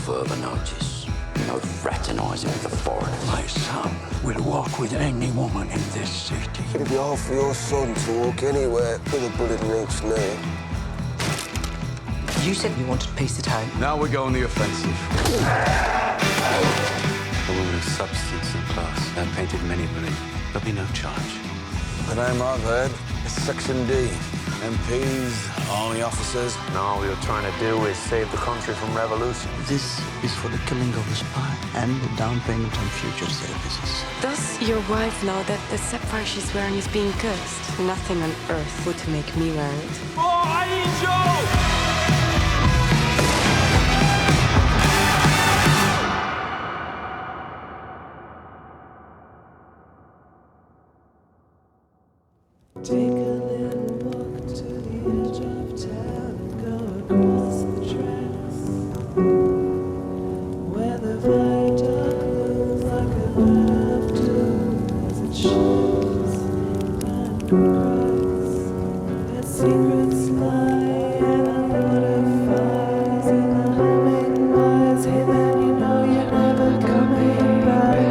further notice. No fraternising with the foreigners. My son will walk with any woman in this city. It'd be hard for your son to walk anywhere with a bullet in each leg. You said you wanted peace at home. Now we go on the offensive. A woman of substance and class. I've painted many believe. There'll be no charge. The name I've heard is Section D. MPs, army officers. And all we were trying to do is save the country from revolution. This is for the killing of a spy and the down payment on future services. Does your wife know that the sapphire she's wearing is being cursed? Nothing on earth would make me wear it. Take a little walk to the edge of town and go across the tracks where the viaduct looks like a bed of doom as it shifts and cracks. Their secrets lie and butterflies in the humming wires. Hey, then you know you're never coming back.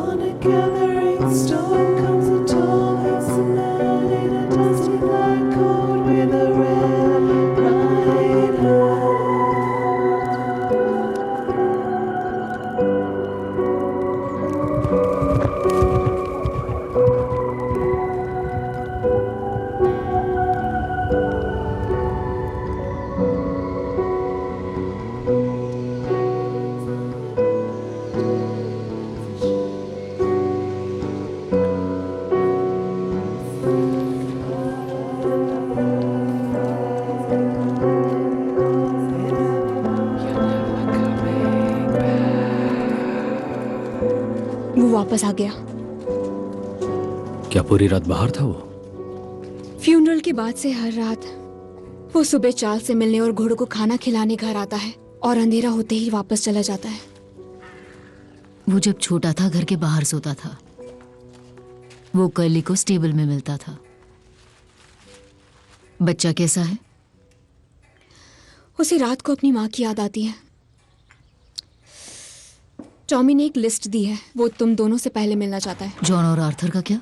On a gathering storm comes a tall handsome man in a dusty black coat with a red right hand. वो वापस आ गया। क्या पूरी रात बाहर था वो? Funeral के बाद से हर रात वो सुबह चाल से मिलने और घोड़ों को खाना खिलाने घर आता है और अंधेरा होते ही वापस चला जाता है। वो जब छोटा था घर के बाहर सोता था। वो कर्ली को स्टेबल में मिलता था। बच्चा कैसा है? उसी रात को अपनी माँ की याद आती है। टॉमी ने एक लिस्ट दी है, वो तुम दोनों से पहले मिलना चाहता है। जॉन और आर्थर का क्या?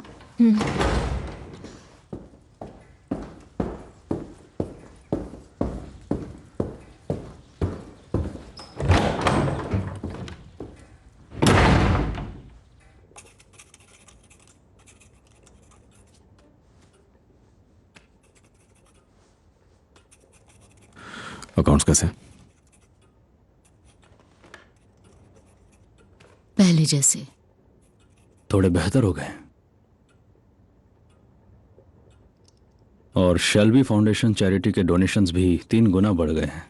अकाउंट्स कैसे? पहले जैसे। थोड़े बेहतर हो गए। और शेल्बी फाउंडेशन चैरिटी के डोनेशंस भी 3 गुना बढ़ गए हैं।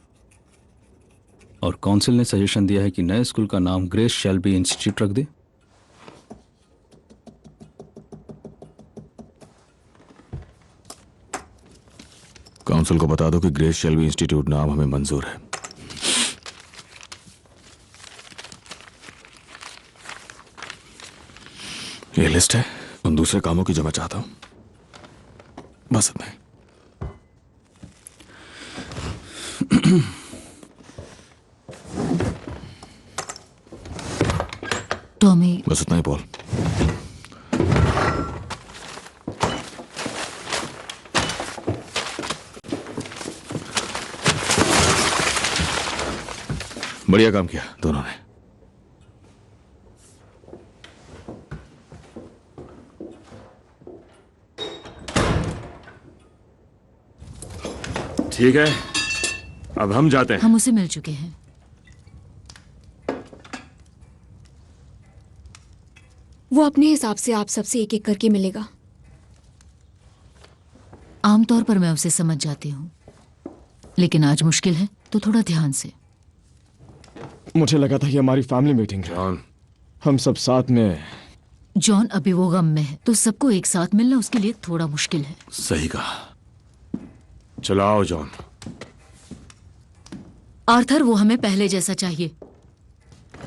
और काउंसिल ने सजेशन दिया है कि नए स्कूल का नाम ग्रेस शेल्बी इंस्टीट्यूट रख दे। काउंसिल को बता दो कि ग्रेस शेल्बी इंस्टीट्यूट नाम हमें मंजूर है। ये लिस्ट है उन दूसरे कामों की जो मैं चाहता हूं। बस इतना ही। टॉमी, बस इतना ही पॉल। बढ़िया काम किया दोनों ने। ठीक है, अब हम जाते हैं। हम उसे मिल चुके हैं। वो अपने हिसाब से आप सबसे एक एक करके मिलेगा। आमतौर पर मैं उसे समझ जाती हूँ, लेकिन आज मुश्किल है, तो थोड़ा ध्यान से। मुझे लगा था कि हमारी फैमिली मीटिंग है। जॉन, हम सब साथ में। जॉन अभी वो गम में है, तो सबको एक साथ मिलना उसके लिए थोड़ा मुश्किल है। सही कहा। चलो आओ जॉन। आर्थर, वो हमें पहले जैसा चाहिए।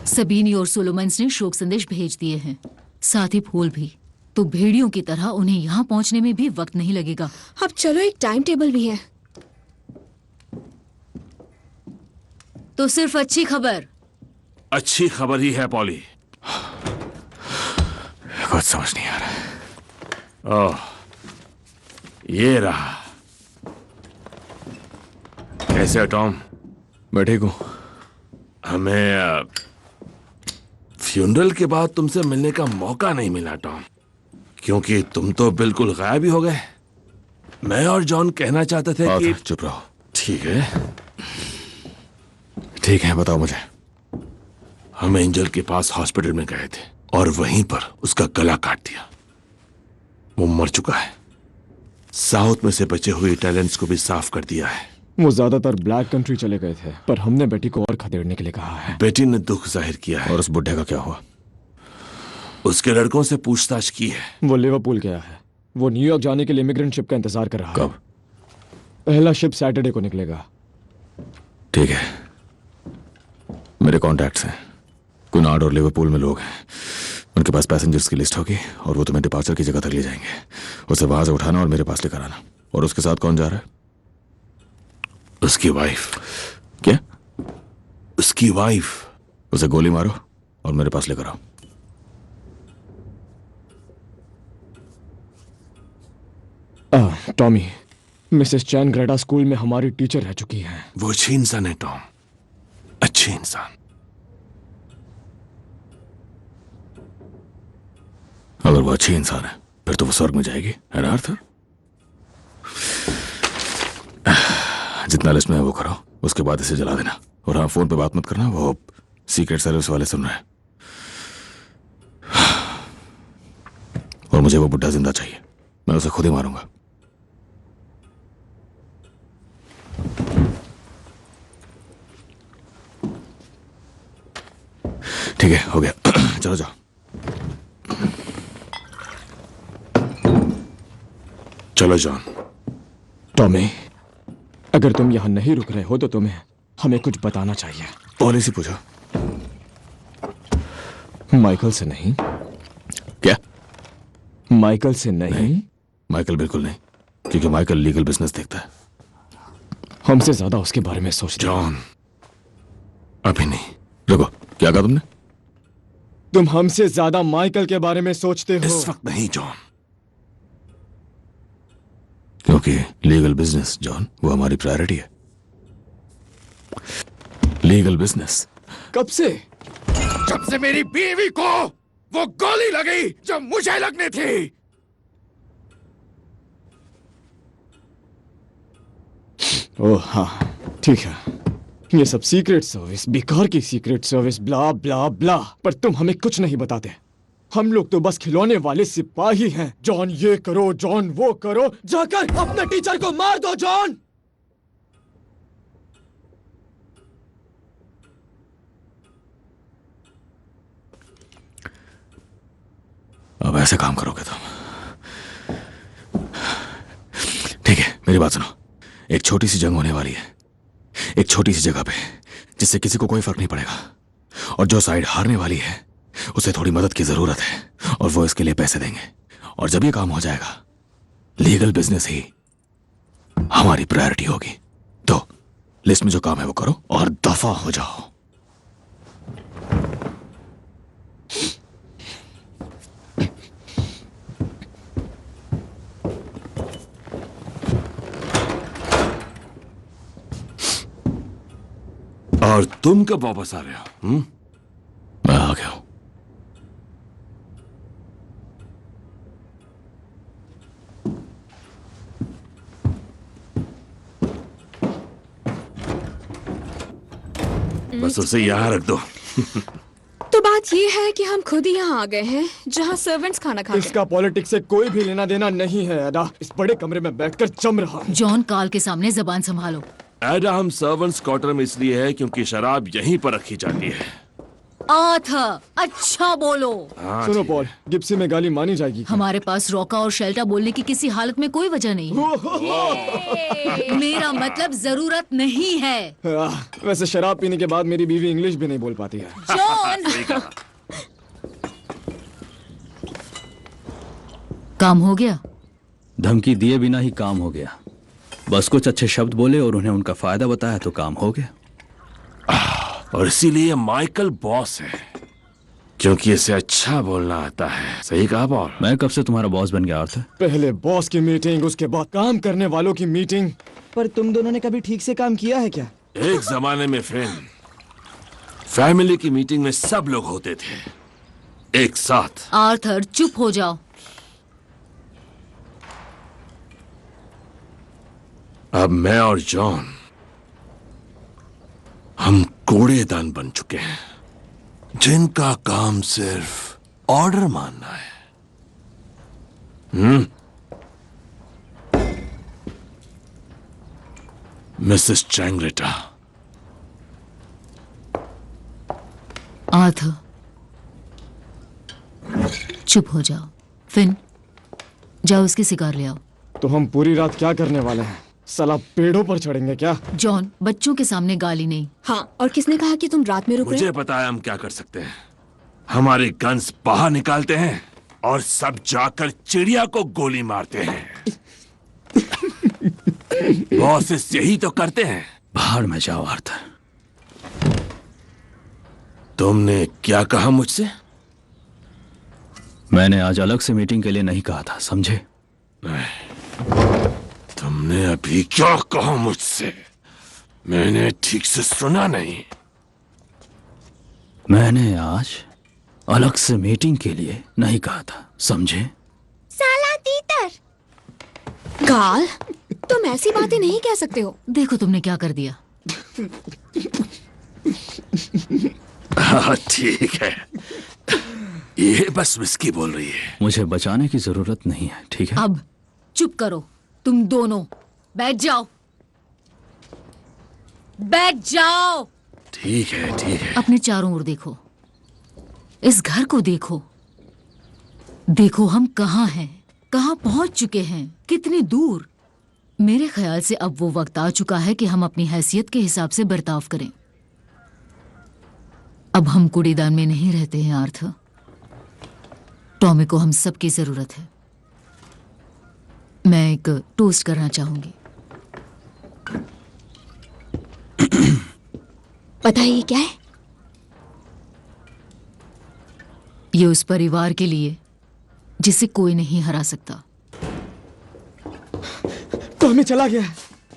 सबीनी और सोलोमन्स ने शोक संदेश भेज दिए हैं, साथ ही फूल भी। तो भेड़ियों की तरह उन्हें यहाँ पहुँचने में भी वक्त नहीं लगेगा। अब चलो, एक टाइम टेबल भी है। तो सिर्फ अच्छी खबर। अच्छी खबर ही है पॉली। कुछ समझ नहीं आ रहा। ओह, ये रहा। कैसे हो टॉम? मैं ठीक हूं। हमें फ्यूनरल के बाद तुमसे मिलने का मौका नहीं मिला टॉम, क्योंकि तुम तो बिल्कुल गायब ही हो गए। मैं और जॉन कहना चाहते थे कि चुप रहो। ठीक है, ठीक है, बताओ मुझे। हम एंजल के पास हॉस्पिटल में गए थे और वहीं पर उसका गला काट दिया। वो मर चुका है। साउथ में से बचे हुए टैलेंट्स को भी साफ कर दिया है। वो ज्यादातर ब्लैक कंट्री चले गए थे, पर हमने बेटी को और खदेड़ने के लिए कहा है। बेटी ने दुख जाहिर किया है। और उस बुढ़े का क्या हुआ? उसके लड़कों से पूछताछ की है। वो लिवरपूल गया है। वो न्यूयॉर्क जाने के लिए इमिग्रेंट शिप का इंतजार कर रहा है। कब? पहला शिप सैटरडे को निकलेगा। ठीक है, मेरे कॉन्टैक्ट्स हैं। कुनार्ड और लिवरपूल में लोग हैं। उनके पास पैसेंजर्स की लिस्ट होगी और वो तुम्हें डिपार्चर की जगह तक ले जाएंगे। उसे वहां से उठाना और मेरे पास लेकर आना। और उसके साथ कौन जा रहा है? उसकी वाइफ। क्या? उसकी वाइफ। उसे गोली मारो और मेरे पास लेकर आओ। टॉमी, मिसेस चैन ग्रेटा स्कूल में हमारी टीचर रह चुकी हैं। वो अच्छी इंसान है टॉम, अच्छी इंसान। अगर वो अच्छी इंसान है फिर तो वो स्वर्ग में जाएगी, है ना अर्थ? जितना लिस्ट में है वो करो, उसके बाद इसे जला देना। और हाँ, फोन पे बात मत करना, वो सीक्रेट सर्विस वाले सुन रहे हैं। और मुझे वो बुड्ढा जिंदा चाहिए, मैं उसे खुद ही मारूंगा। ठीक है, हो गया। चलो जाओ। चलो जॉन। टॉमी, अगर तुम यहां नहीं रुक रहे हो तो तुम्हें हमें कुछ बताना चाहिए। पॉलिसी पूछो। माइकल से नहीं। क्या? माइकल से नहीं? माइकल बिल्कुल नहीं, क्योंकि माइकल लीगल बिजनेस देखता है। हमसे ज्यादा उसके बारे में सोच रहे हो। जॉन, अभी नहीं। रुको, क्या कहा तुमने? तुम हमसे ज्यादा माइकल के बारे में सोचते हो। इस वक्त नहीं जॉन, क्योंकि लीगल बिजनेस जॉन, वो हमारी प्रायोरिटी है। Legal business. कब से? जब से मेरी बीवी को वो गोली लगी जो मुझे लगनी थी। ओह हाँ, ठीक है। ये सब सीक्रेट सर्विस, बेकार की सीक्रेट सर्विस, ब्ला ब्ला ब्ला। पर तुम हमें कुछ नहीं बताते। हम लोग तो बस खिलौने वाले सिपाही हैं। जॉन ये करो, जॉन वो करो। जाकर अपने टीचर को मार दो जॉन। अब ऐसे काम करोगे तुम? ठीक है, मेरी बात सुनो। एक छोटी सी जंग होने वाली है, एक छोटी सी जगह पे, जिससे किसी को कोई फर्क नहीं पड़ेगा। और जो साइड हारने वाली है उसे थोड़ी मदद की जरूरत है और वो इसके लिए पैसे देंगे। और जब ये काम हो जाएगा, लीगल बिजनेस ही हमारी प्रायोरिटी होगी। तो लिस्ट में जो काम है वो करो और दफा हो जाओ। और तुम कब वापस आ रहे हो? मैं आ गया हूं। बस उसे यहाँ रख दो। तो बात ये है कि हम खुद ही यहाँ आ गए हैं, जहाँ सर्वेंट्स खाना खा इसका पॉलिटिक्स से कोई भी लेना देना नहीं है। अदा इस बड़े कमरे में बैठकर जम रहा हूं। जॉन, काल के सामने जबान संभालो। एडा, हम सर्वेंट्स क्वार्टर में इसलिए है क्योंकि शराब यहीं पर रखी जाती है। अच्छा बोलो। सुनो पॉल, गिप्सी में गाली मानी जाएगी क्या? हमारे पास रोका और शेल्टा बोलने की किसी हालत में कोई वजह नहीं है। मेरा मतलब जरूरत नहीं है। वैसे शराब पीने के बाद मेरी बीवी इंग्लिश भी नहीं बोल पाती है। जॉन! काम हो गया? धमकी दिए बिना ही काम हो गया। बस कुछ अच्छे शब्द बोले और उन्हें उनका फायदा बताया तो काम हो गया। और इसीलिए माइकल बॉस है, क्योंकि इसे अच्छा बोलना आता है। सही कहा पॉल। मैं कब से तुम्हारा बॉस बन गया आर्थर? पहले बॉस की मीटिंग, उसके बाद काम करने वालों की मीटिंग। पर तुम दोनों ने कभी ठीक से काम किया है क्या? एक जमाने में फ्रेंड, फैमिली की मीटिंग में सब लोग होते थे एक साथ। आर्थर चुप हो जाओ। अब मैं और जॉन हम कूड़ेदान बन चुके हैं, जिनका काम सिर्फ ऑर्डर मानना है। मिसेस चैंग्रेटा। आर्थर चुप हो जाओ। फिन, जाओ उसकी सिगार ले आओ। तो हम पूरी रात क्या करने वाले हैं? साला पेड़ों पर चढ़ेंगे क्या? जॉन, बच्चों के सामने गाली नहीं। हाँ, और किसने कहा कि तुम रात में रुक रहे? मुझे पता है हम क्या कर सकते हैं। हमारे गन्स बाहर निकालते हैं और सब जाकर चिड़िया को गोली मारते हैं। बॉसेस यही तो करते हैं। बाहर में जाओ आर्थर। तुमने क्या कहा मुझसे? मैंने आज अलग से मीटिंग के लिए नहीं कहा था, समझे? तुमने अभी क्या कहा मुझसे? मैंने ठीक से सुना नहीं। मैंने आज अलग से मीटिंग के लिए नहीं कहा था, समझे? साला तीतर। गाल, तुम ऐसी बातें नहीं कह सकते हो। देखो तुमने क्या कर दिया। हाँ, ठीक है। ये बस विस्की बोल रही है। मुझे बचाने की जरूरत नहीं है, ठीक है? अब चुप करो तुम दोनों। बैठ जाओ, बैठ जाओ। ठीक है, ठीक है। अपने चारों ओर देखो, इस घर को देखो। देखो हम कहाँ हैं, कहाँ पहुंच चुके हैं, कितनी दूर। मेरे ख्याल से अब वो वक्त आ चुका है कि हम अपनी हैसियत के हिसाब से बर्ताव करें। अब हम कूड़ेदान में नहीं रहते हैं आर्थर। टॉमी को हम सबकी जरूरत है। मैं एक टोस्ट करना चाहूंगी। बताइए क्या है? ये उस परिवार के लिए जिसे कोई नहीं हरा सकता। टॉमी चला गया है।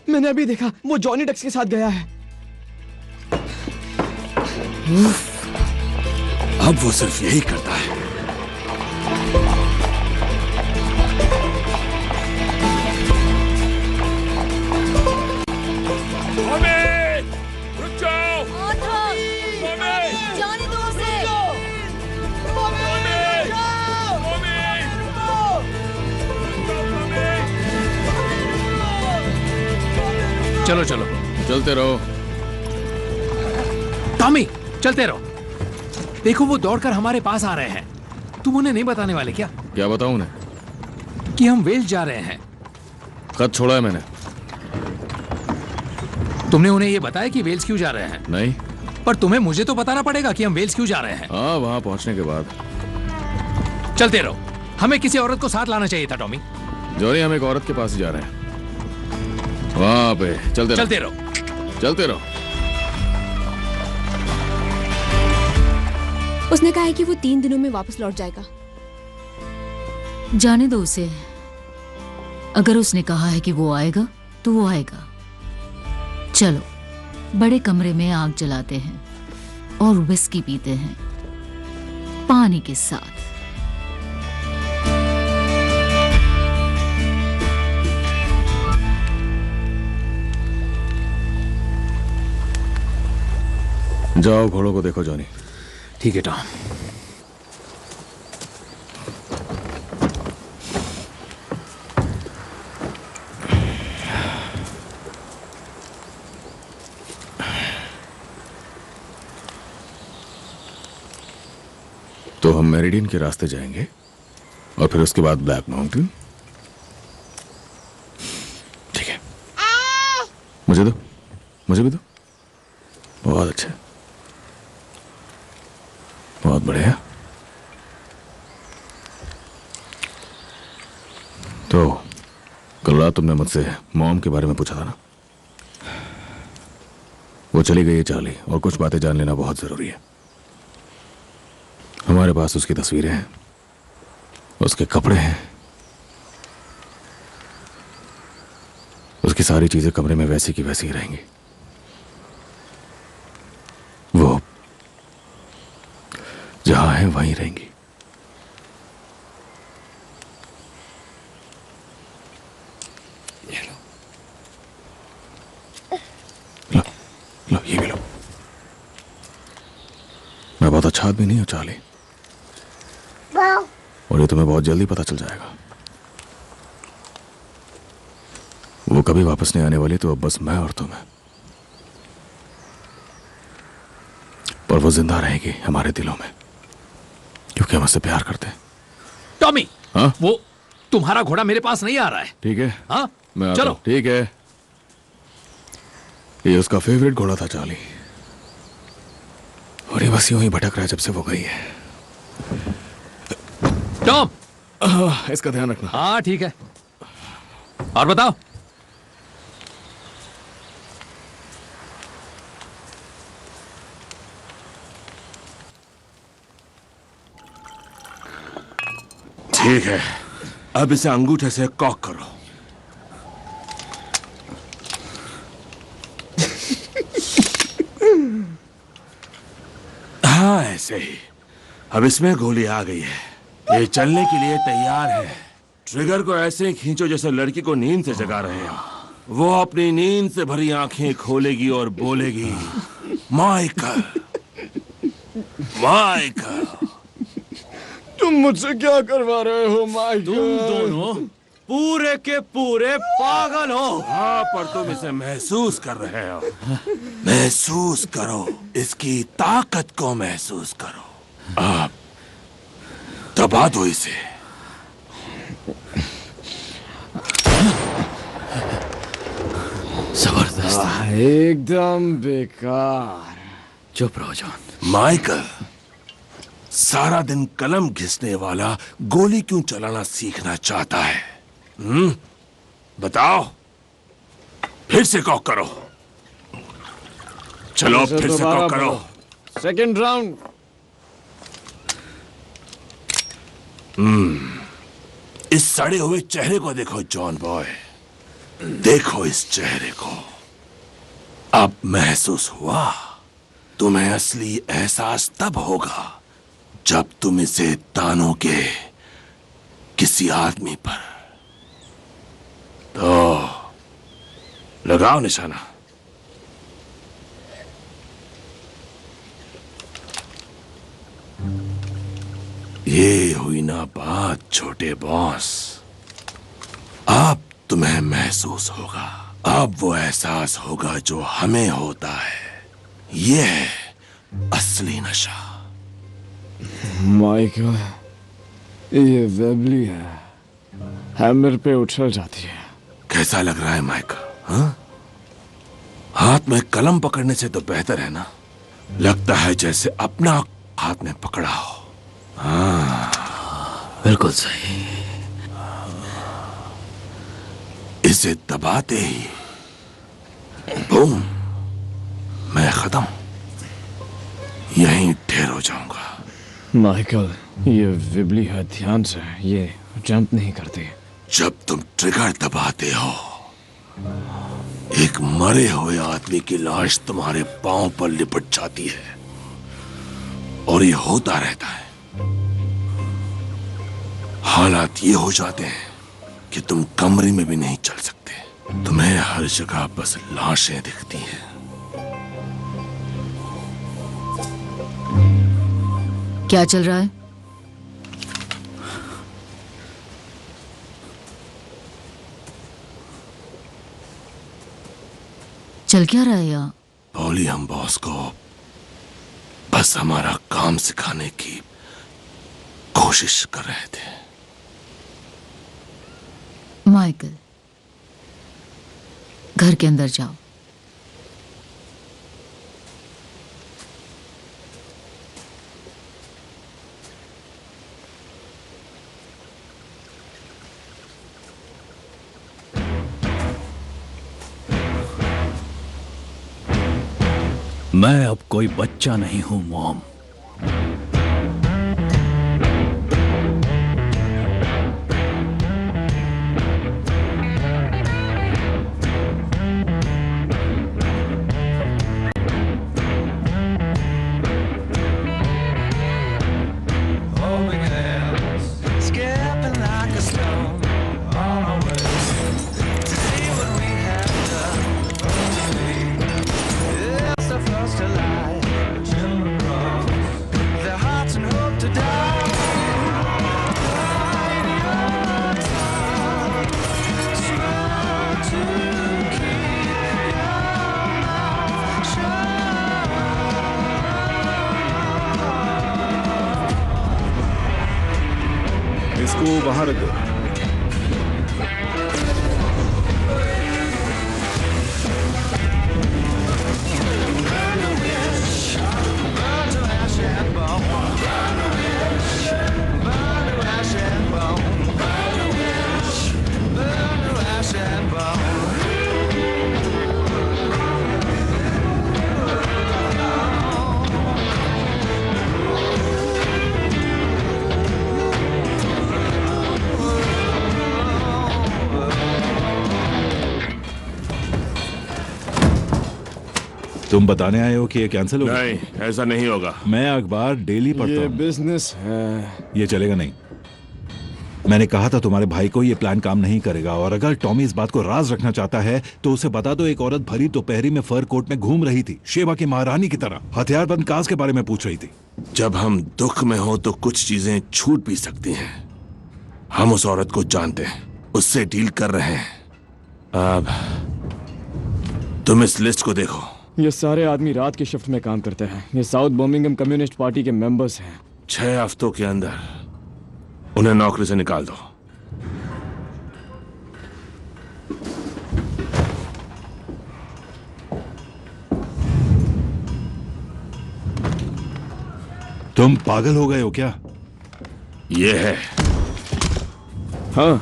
मैंने अभी देखा, वो जॉनी डक्स के साथ गया है। अब वो सिर्फ यही करता है। चलो चलो, चलते रहो। टॉमी चलते रहो। देखो वो दौड़कर हमारे पास आ रहे हैं। तुम उन्हें नहीं बताने वाले क्या? क्या बताऊं उन्हें? कि हम वेल्स जा रहे हैं। खत छोड़ा है मैंने। तुमने उन्हें ये बताया कि वेल्स क्यों जा रहे हैं? नहीं। पर तुम्हें मुझे तो बताना पड़ेगा कि हम वेल्स क्यों जा रहे हैं। हाँ, वहां पहुंचने के बाद। चलते रहो। हमें किसी औरत को साथ लाना चाहिए था टॉमी। जॉनी, हम एक औरत के पास ही जा रहे हैं। वहां पे चलते रहो। चलते रहो। उसने कहा है कि वो 3 दिनों में वापस लौट जाएगा। जाने दो उसे। अगर उसने कहा है कि वो आएगा तो वो आएगा। चलो बड़े कमरे में आग जलाते हैं और विस्की पीते हैं पानी के साथ। जाओ घोड़ों को देखो जॉनी। ठीक है टॉम। तो हम मेरिडियन के रास्ते जाएंगे और फिर उसके बाद ब्लैक माउंटेन। ठीक है, मुझे दो, मुझे भी दो। बहुत अच्छा, बहुत बढ़िया। तो कल रात तुमने मुझसे मॉम के बारे में पूछा था ना? वो चली गई है चार्ली, और कुछ बातें जान लेना बहुत जरूरी है। हमारे पास उसकी तस्वीरें हैं, उसके कपड़े हैं, उसकी सारी चीजें कमरे में वैसी की वैसी ही रहेंगी। वो जहां है वहीं रहेंगी। लो ये भी लो। मैं बहुत अच्छा आदमी नहीं हूं चार्ली, और ये तुम्हें बहुत जल्दी पता चल जाएगा। वो कभी वापस नहीं आने वाली, तो अब बस मैं और तुम हैं। पर वो जिंदा रहेगी हमारे दिलों में, क्योंकि हम उससे प्यार करते हैं। टॉमी, हाँ? वो तुम्हारा घोड़ा मेरे पास नहीं आ रहा है। ठीक है, हाँ मैं आता चलो। हूं। ठीक है, ये उसका फेवरेट घोड़ा था चार्ली, और ये बस यूं ही भटक रहा है जब से वो गई है। टॉम, इसका ध्यान रखना। हाँ ठीक है। और बताओ। ठीक है, अब इसे अंगूठे से कॉक करो। हाँ ऐसे ही। अब इसमें गोली आ गई है, ये चलने के लिए तैयार है। ट्रिगर को ऐसे ही खींचो जैसे लड़की को नींद से जगा रहे हो। वो अपनी नींद से भरी आंखें खोलेगी और बोलेगी, माइकल, माइकल। तुम मुझसे क्या करवा रहे हो माइकल? तुम दोनों पूरे के पूरे पागल हो। हाँ, पर तुम इसे महसूस कर रहे हो। महसूस करो, इसकी ताकत को महसूस करो। आप दबा दो इसे। जबरदस्त। एकदम बेकार। चुप रहो जॉन। माइकल, सारा दिन कलम घिसने वाला गोली क्यों चलाना सीखना चाहता है? बताओ। फिर से कॉक करो। चलो फिर से कॉक करो। Second round. इस सड़े हुए चेहरे को देखो जॉन बॉय, देखो इस चेहरे को। अब महसूस हुआ? तुम्हें असली एहसास तब होगा जब तुम इसे तानों के किसी आदमी पर। तो लगाओ निशाना। ये हुई ना बात छोटे बॉस। अब तुम्हें महसूस होगा, अब वो एहसास होगा जो हमें होता है। ये है असली नशा। माइकल, ये वेबली है, हैमर पे उछल जाती है। कैसा लग रहा है माइकल? हाँ? हाथ में कलम पकड़ने से तो बेहतर है ना? लगता है जैसे अपना हाथ में पकड़ा हो। हाँ बिल्कुल सही। इसे दबाते ही बूम, मैं खत्म, यहीं ढेर हो जाऊंगा। माइकल, ये विबली है, ध्यान से, ये जंप नहीं करती। जब तुम ट्रिगर दबाते हो, एक मरे हुए आदमी की लाश तुम्हारे पांव पर लिपट जाती है, और ये होता रहता है। हालात ये हो जाते हैं कि तुम कमरे में भी नहीं चल सकते। तुम्हें हर जगह बस लाशें दिखती हैं। क्या चल रहा है? चल क्या रहा है यहाँ? पॉली, हम बॉस को बस हमारा काम सिखाने की कोशिश कर रहे थे। माइकल, घर के अंदर जाओ। मैं अब कोई बच्चा नहीं हूं मॉम। इसको बाहर रख दो। तुम बताने आए हो कि ये कैंसिल होगा? नहीं, ऐसा नहीं होगा। मैं अखबार डेली पढ़ता ये हूँ। बिजनेस है। ये चलेगा नहीं। मैंने कहा था तुम्हारे भाई को ये प्लान काम नहीं करेगा, और अगर टॉमी इस बात को राज रखना चाहता है तो उसे बता दो एक औरत भरी दोपहरी में फर कोट में घूम रही थी, शेबा की महारानी की तरह, हथियारबंद काज के बारे में पूछ रही थी। जब हम दुख में हो तो कुछ चीजें छूट भी सकती हैं। हम उस औरत को जानते हैं, उससे डील कर रहे हैं। अब तुम इस लिस्ट को देखो। ये सारे आदमी रात की शिफ्ट में काम करते हैं। ये साउथ बर्मिंघम कम्युनिस्ट पार्टी के मेंबर्स हैं। 6 हफ्तों के अंदर उन्हें नौकरी से निकाल दो। तुम पागल हो गए हो क्या? ये है। हाँ,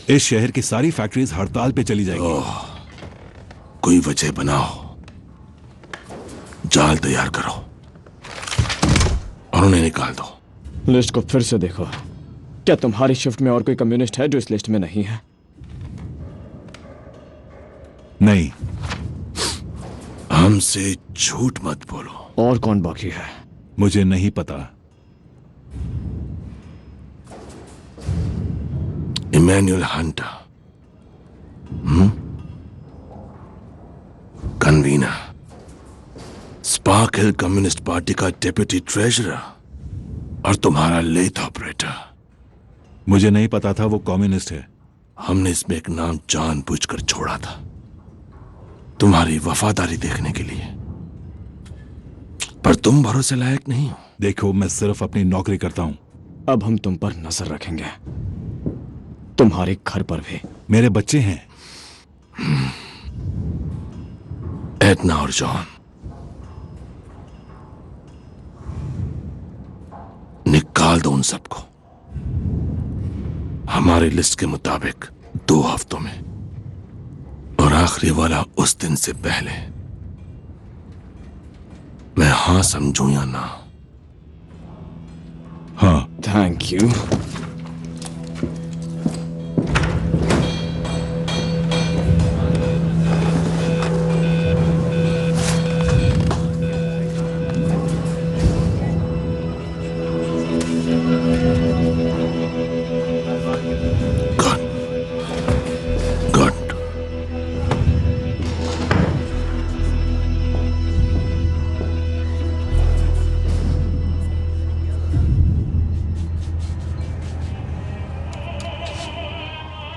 इस शहर की सारी फैक्ट्रीज हड़ताल पे चली जाएगी। कोई वजह बनाओ, जाल तैयार करो और उन्हें निकाल दो। लिस्ट को फिर से देखो। क्या तुम्हारी शिफ्ट में और कोई कम्युनिस्ट है जो इस लिस्ट में नहीं है? नहीं। हमसे झूठ मत बोलो। और कौन बाकी है? मुझे नहीं पता। इमैनुअल हंटर, कन्वीनर, स्पार्क हिल कम्युनिस्ट पार्टी का डेप्यूटी ट्रेजरर, और तुम्हारा लेथ ऑपरेटर। मुझे नहीं पता था वो कम्युनिस्ट है। हमने इसमें एक नाम जानबूझकर छोड़ा था, तुम्हारी वफादारी देखने के लिए, पर तुम भरोसे लायक नहीं हो। देखो, मैं सिर्फ अपनी नौकरी करता हूं। अब हम तुम पर नजर रखेंगे, तुम्हारे घर पर भी। मेरे बच्चे हैं। एडना और जॉन, निकाल दो उन सबको हमारी लिस्ट के मुताबिक 2 हफ्तों में, और आखिरी वाला उस दिन से पहले। मैं हाँ समझूं या ना? हाँ। Thank you.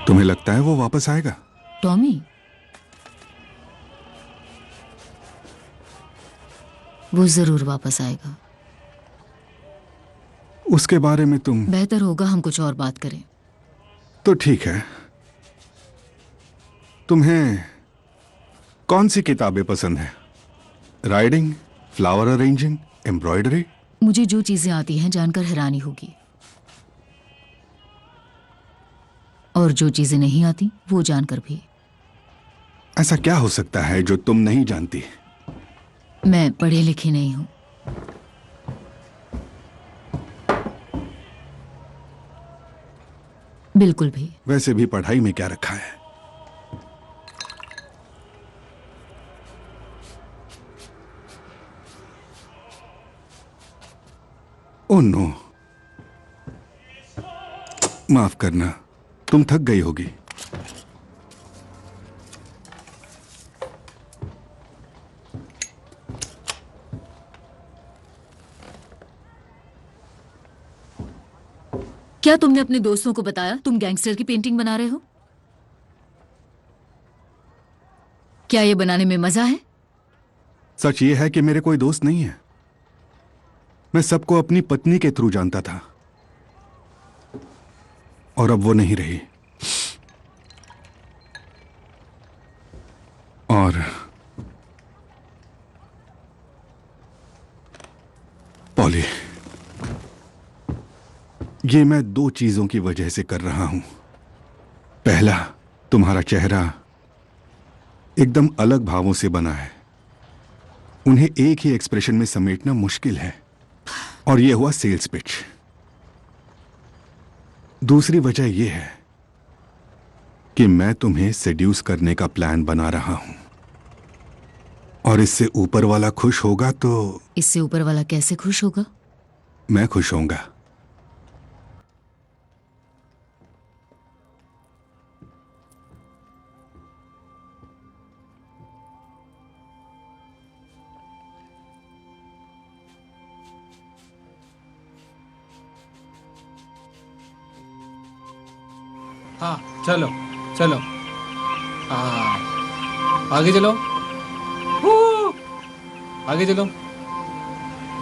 तुम्हें लगता है वो वापस आएगा? टॉमी, वो जरूर वापस आएगा। उसके बारे में तुम... बेहतर होगा हम कुछ और बात करें। तो ठीक है। तुम्हें कौन सी किताबें पसंद हैं? Riding, flower arranging, embroidery? मुझे जो चीजें आती हैं जानकर हैरानी होगी, और जो चीजें नहीं आती वो जानकर भी। ऐसा क्या हो सकता है जो तुम नहीं जानती? मैं पढ़ी लिखी नहीं हूं। बिल्कुल भी। वैसे भी पढ़ाई में क्या रखा है? ओह नो, माफ करना, तुम थक गई होगी। क्या तुमने अपने दोस्तों को बताया तुम गैंगस्टर की पेंटिंग बना रहे हो? क्या ये बनाने में मजा है? सच ये है कि मेरे कोई दोस्त नहीं है। मैं सबको अपनी पत्नी के थ्रू जानता था, और अब वो नहीं रही। और पॉली, ये मैं 2 चीजों की वजह से कर रहा हूं। पहला, तुम्हारा चेहरा एकदम अलग भावों से बना है, उन्हें एक ही एक्सप्रेशन में समेटना मुश्किल है, और यह हुआ सेल्स पिच। दूसरी वजह यह है कि मैं तुम्हें सेड्यूस करने का प्लान बना रहा हूं, और इससे ऊपर वाला खुश होगा तो। इससे ऊपर वाला कैसे खुश होगा? मैं खुश होऊंगा। हाँ चलो चलो, हाँ आगे चलो, आगे चलो,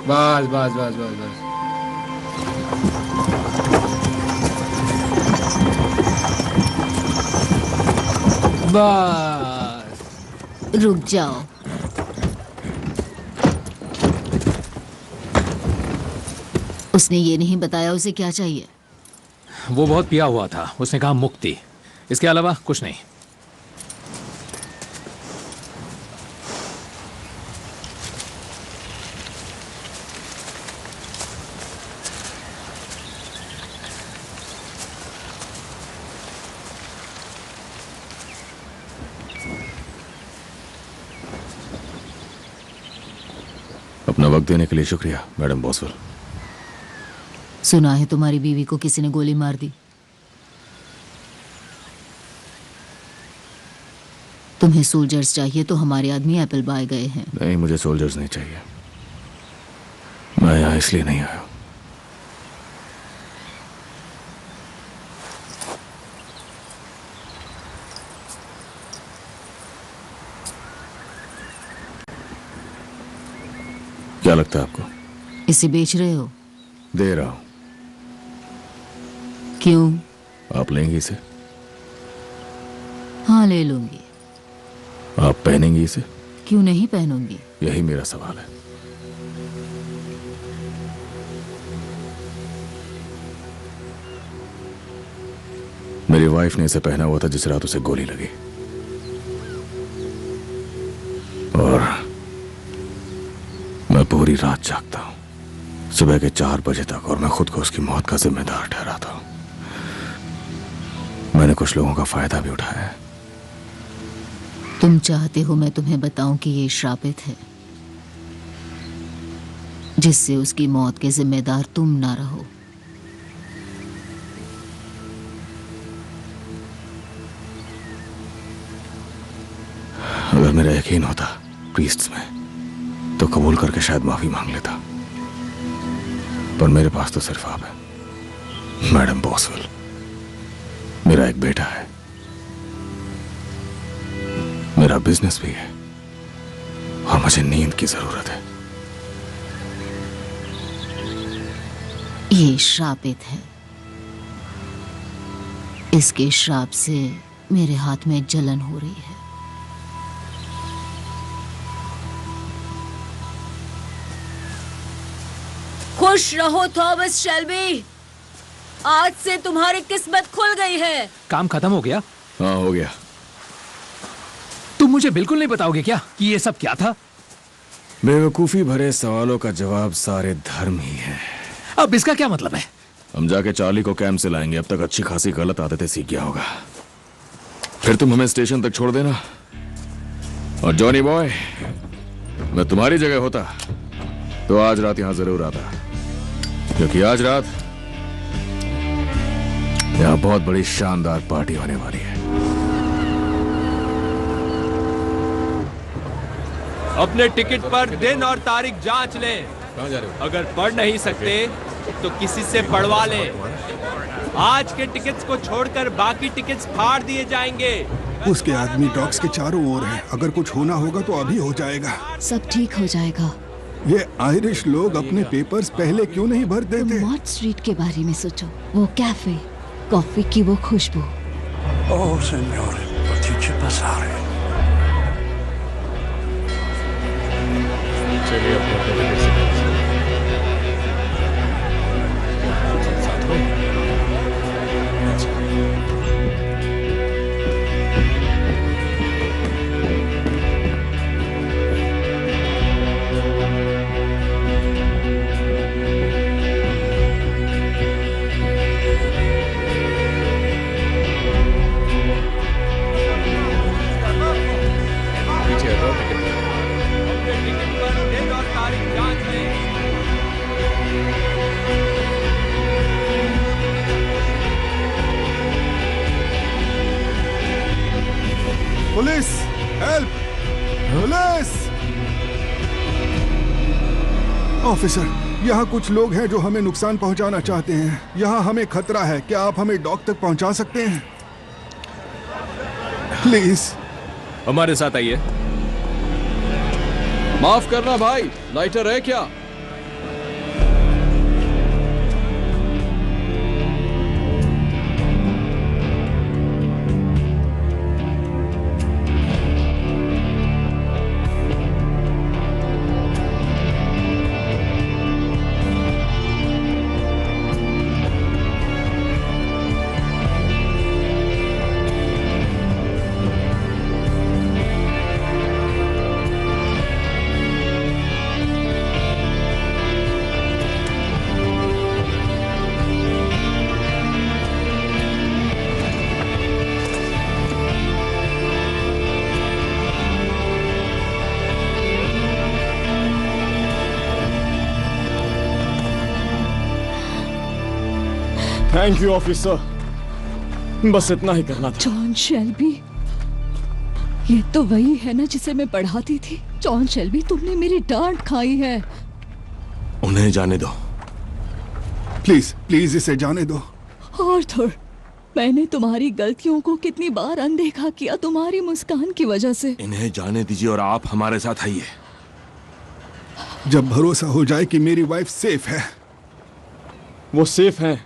बस बस बस बस बस। बस रुक जाओ। उसने ये नहीं बताया उसे क्या चाहिए। वो बहुत पिया हुआ था, उसने कहा मुक्ति, इसके अलावा कुछ नहीं। अपना वक्त देने के लिए शुक्रिया मैडम बॉसवेल। सुना है तुम्हारी बीवी को किसी ने गोली मार दी। तुम्हें सोल्जर्स चाहिए तो हमारे आदमी एप्पल बाय गए हैं। नहीं, मुझे सोल्जर्स नहीं चाहिए। मैं यहाँ इसलिए नहीं आया। क्या लगता है आपको? इसे बेच रहे हो? दे रहा हूं। क्यों? आप लेंगी इसे? हाँ ले लूंगी। आप पहनेंगी इसे? क्यों नहीं पहनूंगी? यही मेरा सवाल है। मेरी वाइफ ने इसे पहना हुआ था जिस रात उसे गोली लगी, और मैं पूरी रात जागता हूं, सुबह के 4 बजे तक, और मैं खुद को उसकी मौत का जिम्मेदार ठहराता हूं। मैंने कुछ लोगों का फायदा भी उठाया है। तुम चाहते हो मैं तुम्हें बताऊं कि ये श्रापित है, जिससे उसकी मौत के जिम्मेदार तुम ना रहो। अगर मेरा यकीन होता प्रीस्ट्स में, तो कबूल करके शायद माफी मांग लेता, पर मेरे पास तो सिर्फ आप है मैडम बॉसवेल। मेरा एक बेटा है, मेरा बिजनेस भी है, और मुझे नींद की जरूरत है। ये श्रापित है। इसके श्राप से मेरे हाथ में जलन हो रही है। खुश रहो थॉमस शेल्बी, आज से तुम्हारी किस्मत खुल गई है। काम खत्म हो गया? हाँ हो गया। तुम मुझे बिल्कुल नहीं बताओगे क्या कि ये सब क्या था? बेवकूफी भरे सवालों का जवाब सारे धर्म ही है। अब इसका क्या मतलब है? हम जाके चार्ली को कैंप से लाएंगे। अब तक अच्छी खासी गलत आदतें सीख गया होगा। फिर तुम हमें स्टेशन तक छोड़ देना। और जॉनी बॉय, मैं तुम्हारी जगह होता तो आज रात यहां जरूर आता, क्योंकि आज रात यहां बहुत बड़ी शानदार पार्टी होने वाली है। अपने टिकट पर दिन और तारीख जांच लें। कहां जा रहे हो? अगर पढ़ नहीं सकते तो किसी से पढ़वा लें। आज के टिकट्स को छोड़कर बाकी टिकट्स फाड़ दिए जाएंगे। उसके आदमी डॉक्स के चारों ओर हैं। अगर कुछ होना होगा तो अभी हो जाएगा। सब ठीक हो जाएगा। ये आयरिश लोग अपने पेपर्स पहले क्यों नहीं भर देते? मॉड स्ट्रीट के बारे में सोचो। वो कैफे, कॉफी की वो खुशबू। Oh, signore, potete passare. चलिए अपने तरीके से पुलिस! हेल्प! पुलिस! ऑफिसर, यहाँ कुछ लोग हैं जो हमें नुकसान पहुँचाना चाहते हैं। यहाँ हमें खतरा है। क्या आप हमें डॉक तक पहुँचा सकते हैं? प्लीज। हमारे साथ आइए। माफ करना भाई, लाइटर है क्या? थैंक यू ऑफिसर, बस इतना ही करना था। जॉन शेल्बी, ये तो वही है ना जिसे मैं पढ़ाती थी। जॉन शेल्बी, तुमने मेरी डांट खाई है। उन्हें जाने दो। प्लीज प्लीज इसे जाने दो। आर्थर, मैंने तुम्हारी गलतियों को कितनी बार अनदेखा किया तुम्हारी मुस्कान की वजह से। इन्हें जाने दीजिए और आप हमारे साथ आइए। जब भरोसा हो जाए कि मेरी वाइफ सेफ है। वो सेफ हैं,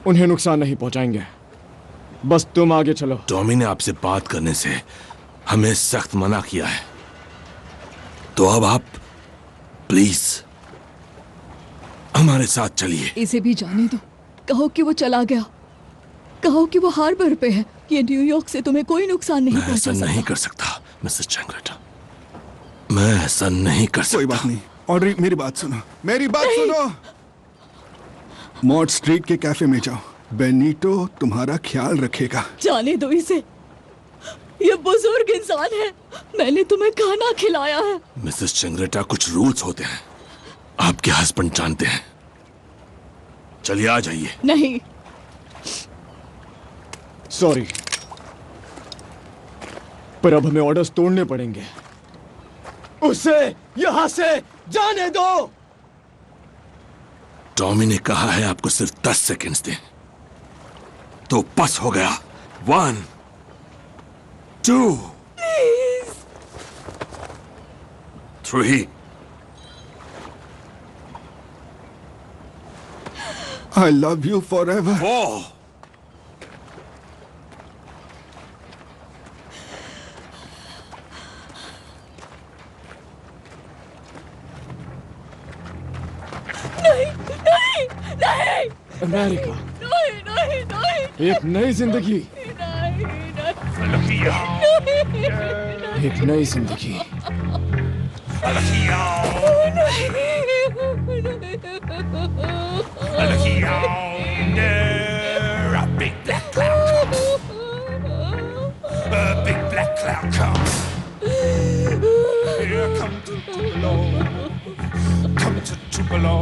उन्हें नुकसान नहीं पहुंचाएंगे। बस तुम आगे चलो। टॉमी ने आपसे बात करने से हमें सख्त मना किया है, तो अब आप प्लीज हमारे साथ चलिए। इसे भी जाने दो। कहो कि वो चला गया, कहो कि वो हार्बर पे है। ये न्यूयॉर्क से तुम्हें कोई नुकसान नहीं मैं पहुंचा ऐसा सकता। नहीं कर सकता मिसेस चैंगलेटा, मैं ऐसा नहीं कर सकता। कोई बात नहीं। ऑड्री, मेरी बात सुनो, मेरी बात सुनो। मॉड स्ट्रीट के कैफे में जाओ। बेनीटो तुम्हारा ख्याल रखेगा। जाने दो इसे, ये बुजुर्ग इंसान है। मैंने तुम्हें खाना खिलाया है। मिसेस चैंगलेटा, कुछ रूल्स होते हैं, आपके हस्बैंड जानते हैं। चलिए आ जाइए। नहीं, सॉरी, पर अब हमें ऑर्डर्स तोड़ने पड़ेंगे। उसे यहां से जाने दो। टॉमी ने कहा है आपको सिर्फ 10 सेकंड्स दें, तो बस हो गया। 1 2 3 I love you forever. 4 नहीं, नहीं, नहीं, अमेरिका, नहीं, नहीं, नहीं, एक नई जिंदगी, नहीं, एक नई जिंदगी। Looky yonder, a big black cloud comes. A big black cloud comes. Here comes Tupelo. Come to Tupelo.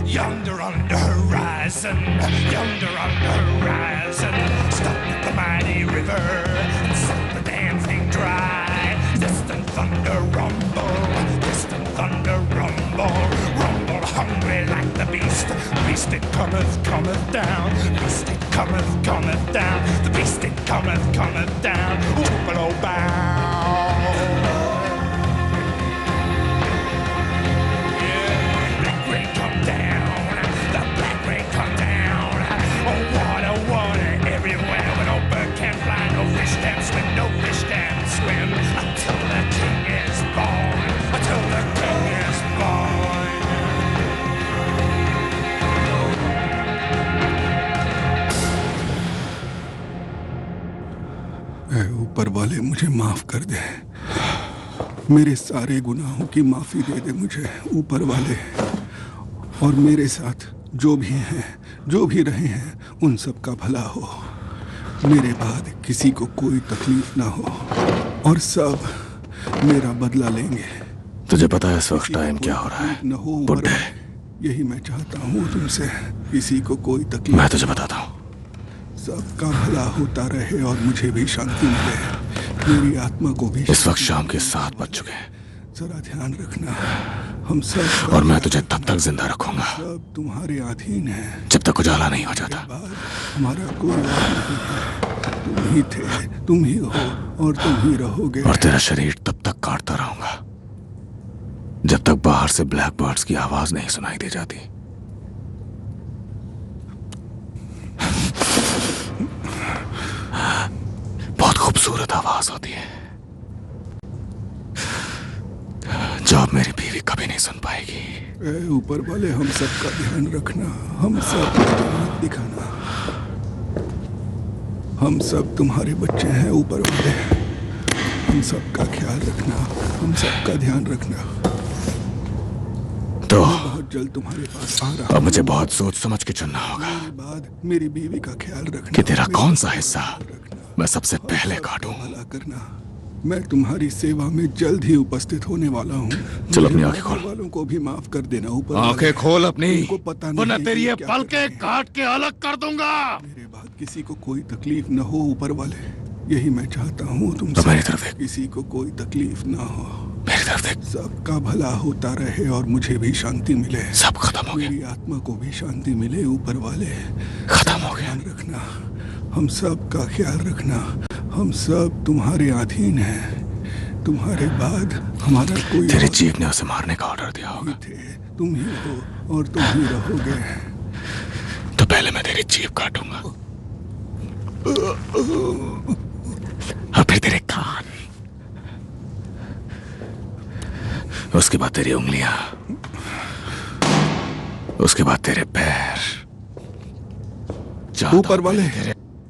Yonder on the horizon, yonder on the horizon. Stop the mighty river and set the damn thing dry. Distant thunder rumble, distant thunder rumble. Rumble hungry like the beast. The beast it cometh, cometh down. The beast it cometh, cometh down. The beast it cometh, cometh down. Tupelo bound. Black rain come down. The black rain come down. Oh, water everywhere. But no bird can fly, no fish can swim, no fish can swim. Until the king is born. Until the king is born. ऐ ऊपर वाले मुझे माफ कर दे। मेरे सारे गुनाहों की माफी दे दे मुझे ऊपर वाले। और मेरे साथ जो भी हैं, जो भी रहे हैं, उन सब का भला हो। मेरे बाद किसी को कोई तकलीफ ना हो और सब मेरा बदला लेंगे। तुझे पता है इस वक्त टाइम क्या हो रहा है? न हो बुड्ढे। यही मैं चाहता हूँ तुमसे, किसी को कोई तकलीफ। मैं तुझे बताता हूँ। सबका भला होता रहे और मुझे भी शांति मिले, मेरी आत्मा को भी। इस वक्त शाम के 7 बज चुके हैं। जरा ध्यान रखना, हम सब। और मैं तुझे तब तक जिंदा रखूंगा सब तुम्हारे अधीन है, जब तक उजाला नहीं हो जाता। हमारा कोई और नहीं है। तुम ही थे, तुम ही हो और तुम ही रहोगे। और तेरा शरीर तब तक काटता रहूंगा जब तक बाहर से ब्लैक बर्ड्स की आवाज नहीं सुनाई दे जाती। बहुत खूबसूरत आवाज होती है जो अब मेरी बीवी कभी नहीं सुन पाएगी। ऐ ऊपर वाले, हम सब का ध्यान रखना, हम सब दिखाना। हम सब तुम्हारे बच्चे हैं ऊपर वाले। हम सब का ख्याल रखना, हम सब का ध्यान रखना। तो बहुत जल्द तुम्हारे पास आ रहा। अब मुझे बहुत सोच समझ के चुनना होगा। मेरे बाद मेरी बीवी का ख्याल रखना कि तेरा कौन सा हिस्सा मैं सबसे पहले काटूं। भला करना। मैं तुम्हारी सेवा में जल्द ही उपस्थित होने वाला हूँ। चल अपनी आंखें खोल। वालों को भी माफ कर देना ऊपर। आंखें खोल अपनी, पता नहीं वरना तेरी ये क्या पलकें काट के अलग कर दूंगा। मेरे बाद किसी को कोई तकलीफ न हो ऊपर वाले, यही मैं चाहता हूँ तुमसे। तो मेरी तरफ देख। किसी को कोई तकलीफ न हो, मेरी तरफ देख। सबका भला होता रहे और मुझे भी शांति मिले। सब खत्म हो गया। मेरी आत्मा को भी शांति मिले ऊपर वाले। खत्म हो गया। ध्यान रखना, हम सब का ख्याल रखना। हम सब तुम्हारे अधीन हैं। तुम्हारे बाद हमारा कोई। तेरे चीफ ने उसे मारने का ऑर्डर दिया होगा। तुम ही हो और तुम ही रहोगे। तो पहले मैं तेरी जीभ काटूंगा और फिर तेरे कान, उसके बाद तेरी उंगलियां, उसके बाद तेरे पैर। ऊपर वाले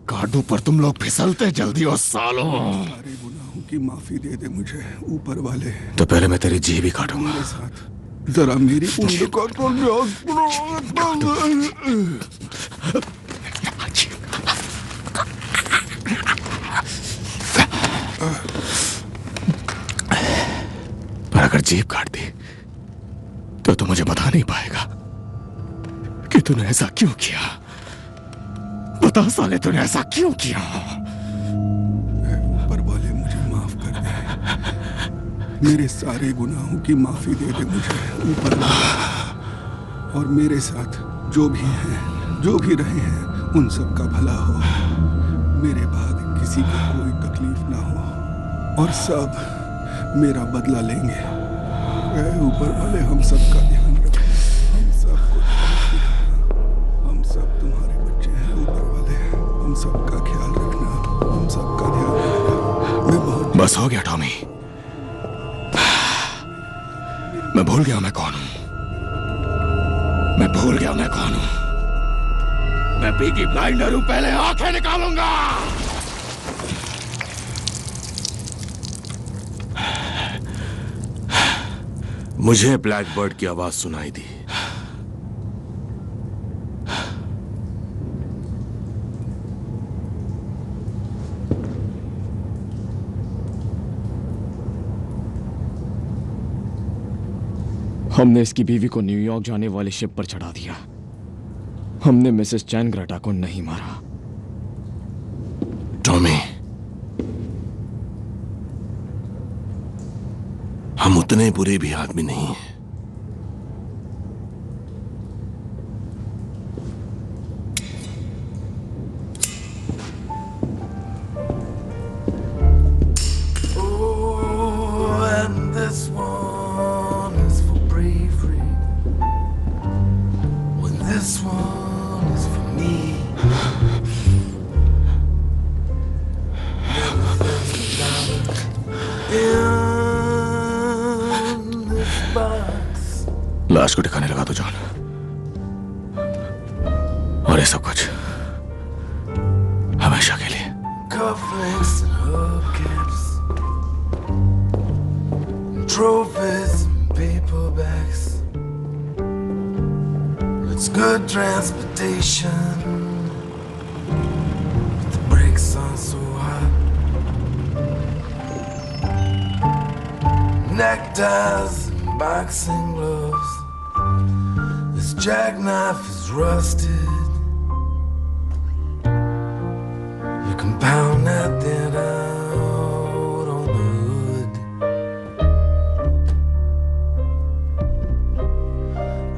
काटू पर तुम लोग फिसलते जल्दी हो सालों। सारे गुनाहों की माफी दे दे मुझे ऊपर वाले। तो पहले मैं तेरी जीभ ही काटूंगा। मेरे साथ जरा मेरी उंगली को पर अगर जीभ काट दी तो मुझे बता नहीं पाएगा कि तूने ऐसा क्यों किया। बता साले, तूने ऐसा क्यों किया? ऊपर वाले मुझे माफ कर दे, मेरे सारे गुनाहों की माफी दे दे मुझे ऊपर वाले। और मेरे साथ जो भी हैं, जो भी रहे हैं, उन सब का भला हो। मेरे बाद किसी को कोई तकलीफ ना हो और सब मेरा बदला लेंगे। ऐ ऊपर वाले, हम सब का ध्यान रखो, हम सब को हम सब तुम्हारे बच्चे हैं ऊपर वाले। हम सब का ख्याल रखना, हम सब का ध्यान रखना। मैं बहुत। बस हो गया टॉमी, मैं भूल गया मैं कौन हूं। मैं भूल गया मैं कौन हूं। मैं पीकी ब्लाइंडर हूं, पहले आंखें निकालूंगा। मुझे ब्लैक बर्ड की आवाज सुनाई दी। हमने इसकी बीवी को न्यूयॉर्क जाने वाले शिप पर चढ़ा दिया। हमने मिसेस चैन ग्रेटा को नहीं मारा। टॉमी, हम उतने बुरे भी आदमी नहीं हैं। लाश को ठिकाने लगा दो जॉन, और ये सब कुछ हमेशा के लिए। Cufflinks and hubcaps, trophies and paperbacks. It's good transportation, but the brakes aren't so hot. Neckties and boxing gloves. This jackknife is rusted. You can pound that thing out on the hood.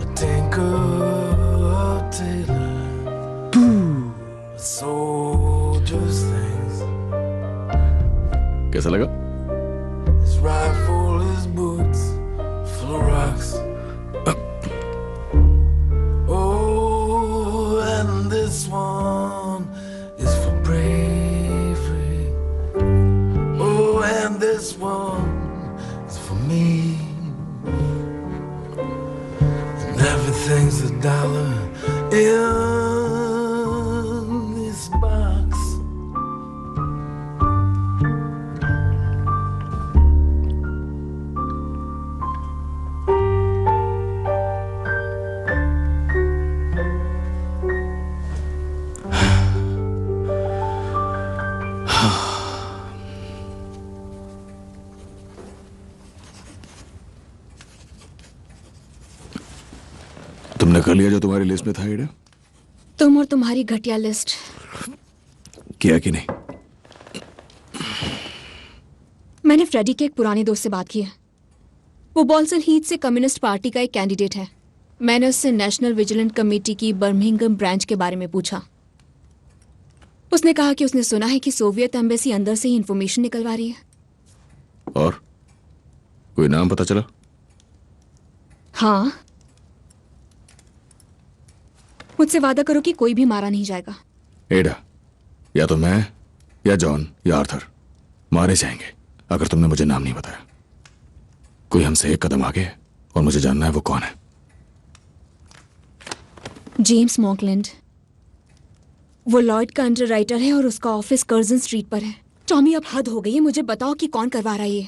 A tinker tailor, a soldier's things. कैसा लगा? His rifle, his boots, full of rocks. Oh, and this one is for bravery. Oh, and this one is for me. And everything's $1 in this box. तुमने कर लिया जो तुम्हारी list में था ईडा? तुम और तुम्हारी घटिया लिस्ट। किया कि नहीं? मैंने फ्रेडी के एक पुराने दोस्त से बात की है। वो बॉल्सन हीथ से कम्युनिस्ट पार्टी का एक कैंडिडेट है। मैंने उससे नेशनल विजिलेंट कमेटी की बर्मिंघम ब्रांच के बारे में पूछा। उसने कहा कि उसने सुना है कि सोवियत एम्बेसी अंदर से ही इंफॉर्मेशन निकलवा रही है। और कोई नाम पता चला? हाँ, मुझसे वादा करो कि कोई भी मारा नहीं जाएगा। एडा, या तो मैं या जॉन या आर्थर मारे जाएंगे अगर तुमने मुझे नाम नहीं बताया। कोई हमसे एक कदम आगे है और मुझे जानना है वो कौन है। जेम्स मॉकलैंड। वो लॉयड का अंडरराइटर है और उसका ऑफिस कर्जन स्ट्रीट पर है। टॉमी, अब हद हो गई है। मुझे बताओ कि कौन करवा रहा है ये।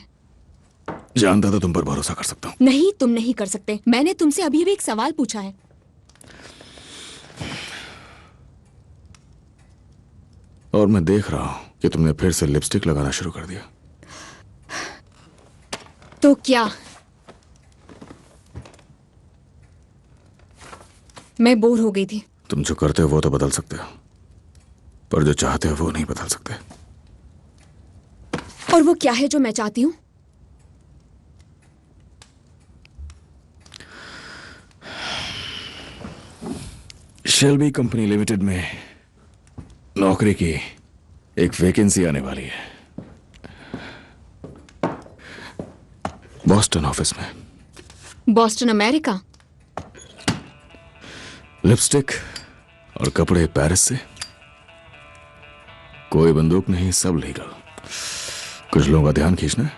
जानता तो तुम पर भरोसा कर सकता हूं। नहीं, तुम नहीं कर सकते। मैंने तुमसे अभी भी एक सवाल पूछा है। और मैं देख रहा हूं कि तुमने फिर से लिपस्टिक लगाना शुरू कर दिया। तो क्या? मैं बोर हो गई थी। तुम जो करते हो वो तो बदल सकते हो, पर जो चाहते हो वो नहीं बदल सकते। और वो क्या है जो मैं चाहती हूँ? शेल्बी कंपनी लिमिटेड में नौकरी की एक वैकेंसी आने वाली है, बॉस्टन ऑफिस में। Boston, America? लिपस्टिक और कपड़े पेरिस से। कोई बंदूक नहीं, सब लीगल। कुछ लोगों का ध्यान खींचना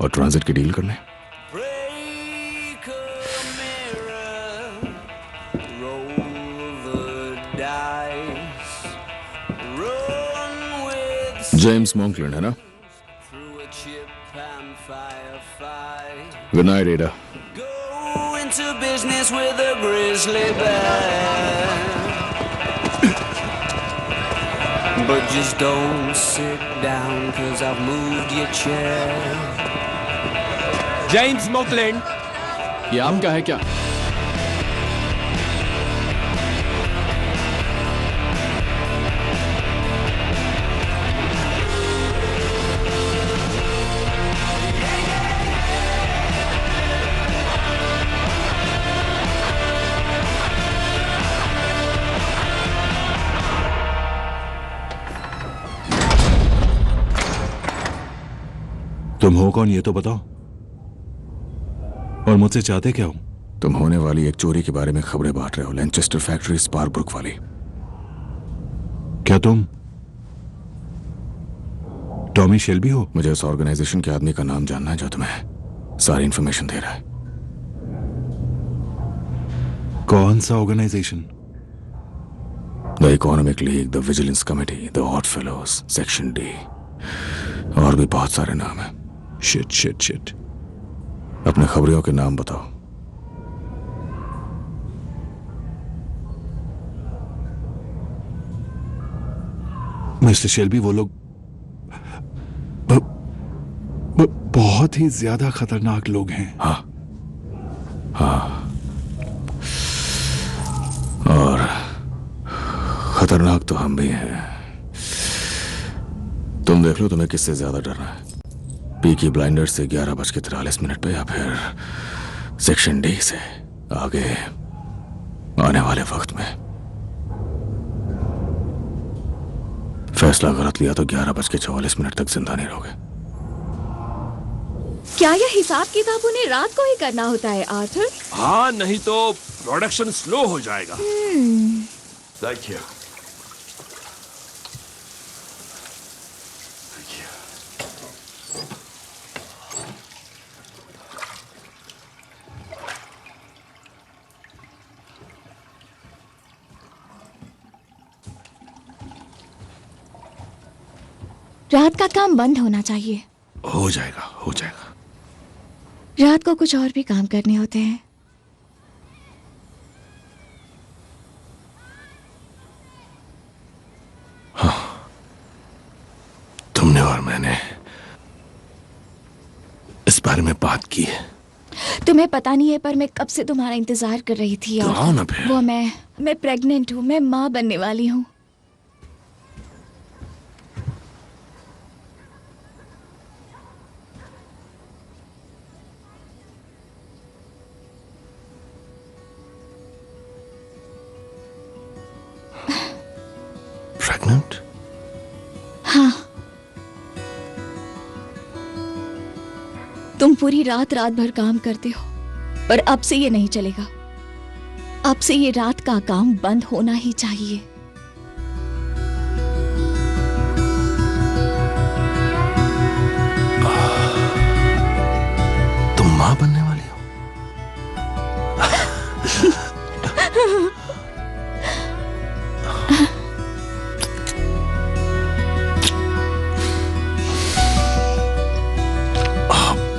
और ट्रांजिट की डील करने। जेम्स मॉकलैंड है ना? गुड नाइट एडा। business with a grizzly bear. But just don't sit down, 'cause I've moved your chair. James Mockland, ये आपका है क्या? तुम हो कौन ये तो बताओ, और मुझसे चाहते क्या हो? तुम होने वाली एक चोरी के बारे में खबरें बांट रहे हो, लैनचेस्टर फैक्ट्री स्पारब्रुक वाली। क्या तुम टॉमी शेल्बी हो? मुझे उस ऑर्गेनाइजेशन के आदमी का नाम जानना है जो तुम्हें सारी इंफॉर्मेशन दे रहा है। कौन सा organisation? The economic league, the vigilance committee, the hot fellows, section D, और भी बहुत सारे नाम हैं। Shit shit shit. अपने खबरियों के नाम बताओ। मिस्टर शेल्बी, वो लोग बहुत ही ज्यादा खतरनाक लोग हैं। हाँ हाँ, और खतरनाक तो हम भी हैं। तुम देख लो तुम्हें किससे ज्यादा डरना है, पीकी ब्लाइंडर्स से 11:43 पे, या फिर सेक्शन डी से आगे आने वाले वक्त में। फैसला गलत लिया तो 11:44 तक जिंदा नहीं रहोगे। क्या यह हिसाब किताब उन्हें रात को ही करना होता है आर्थर? हाँ, नहीं तो प्रोडक्शन स्लो हो जाएगा। Thank you. रात का काम बंद होना चाहिए। हो जाएगा, हो जाएगा। रात को कुछ और भी काम करने होते हैं। हाँ, तुमने और मैंने इस बारे में बात की है। तुम्हें पता नहीं है, पर मैं कब से तुम्हारा इंतजार कर रही थी। तो आओ ना फिर। वो मैं प्रेग्नेंट हूँ, मैं माँ बनने वाली हूँ। प्रेग्नेंट? हाँ। तुम पूरी रात भर काम करते हो, पर अब से ये नहीं चलेगा। अब से ये रात का काम बंद होना ही चाहिए। तुम माँ बनने वाली हो?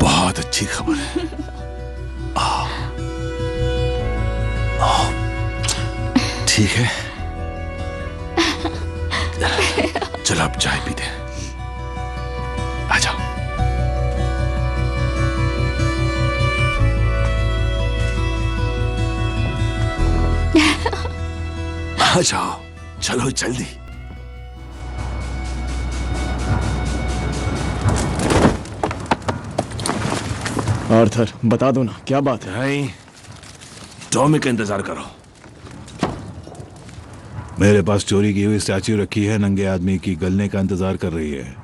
बहुत अच्छी खबर है। ठीक है, चलो अब चाय पीते हैं। आ जाओ। आ जाओ, चलो जल्दी। आर्थर, बता दो ना, क्या बात है? नहीं, टॉमी का इंतजार करो। मेरे पास चोरी की हुई स्टैच्यू रखी है नंगे आदमी की, गलने का इंतजार कर रही है।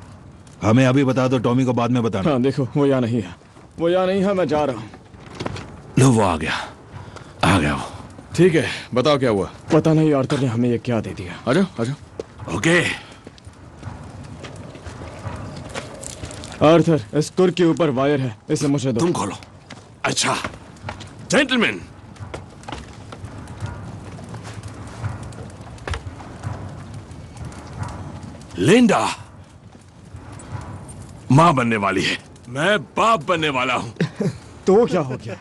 हमें अभी बता दो, टॉमी को बाद में बताना। हाँ, देखो वो यहाँ नहीं है, वो यहाँ नहीं है, मैं जा रहा हूँ। लो, वो आ गया वो। ठीक है, बताओ क्या हुआ? पता नहीं आर्थर ने हमें ये क्या दे दिया। आजा, आजा। ओके। आर्थर, इस कुर के ऊपर वायर है, इसे मुझे दो। तुम खोलो। अच्छा, जेंटलमैन। लिंडा मां बनने वाली है, मैं बाप बनने वाला हूं। तो क्या हो गया?